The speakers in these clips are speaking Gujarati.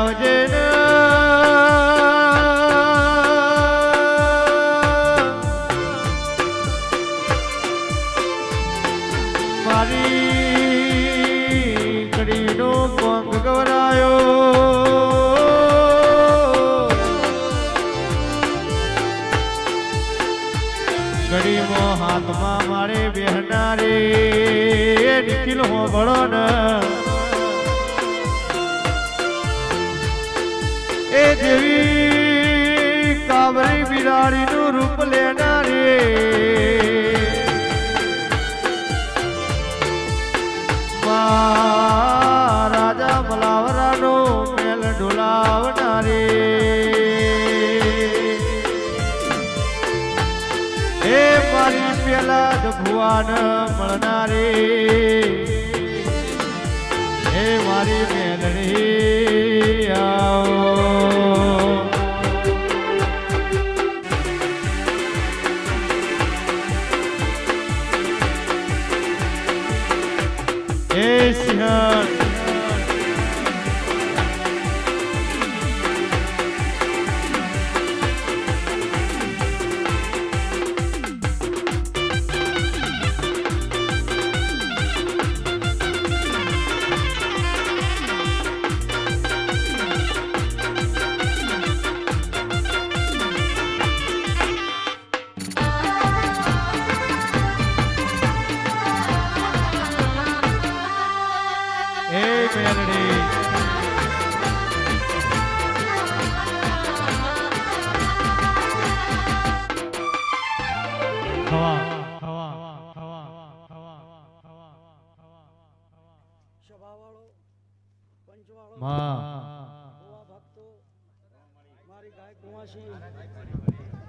આવજે ને મારી કડીનો પંખ ગવરાયો ઘડીમાં હાથમાં મારે બેહના રે નિખિલ હોભળો ને એ દેવી કાબરી બિરાડીનું રૂપ લેનારી રાજા મલાવરાનો મેલ ડોલાવનારી એ મારી પેલા જ ભુવાન મળનારી એ મારી મેલડી આવો એ સિંહણ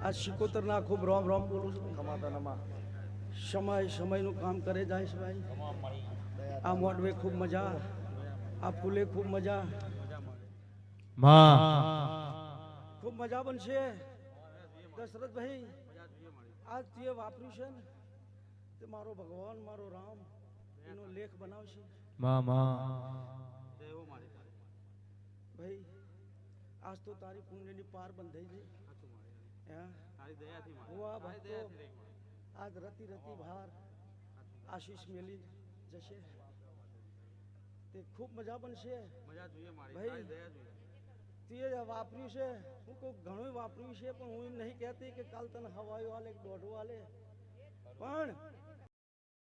આ શિકોતર ના ખૂબ રોમ રોમ બોલું છું સમય નું કામ કરે જાય છે ભાઈ આ મોડવે ખૂબ મજા આ ફૂલે ખૂબ મજા ખૂબ મજા બનશે દશરથ ભાઈ આ તે વાપર્યું છે ને તે મારો ભગવાન મારો રામ એનો લેખ બનાવશે ભાઈ આજ તો તારી પુણ્યની પાર બંધાઈ છે આજ રતી રતી ભાર આશીષ મેલી જશે તે ખૂબ મજા બનશે ભાઈ તે વાપર્યું છે હું કોઈ ઘણું વાપર્યું છે પણ હું નહીં કહેતી કે કાલ તને હવાયો આલે દોઢું આલે પણ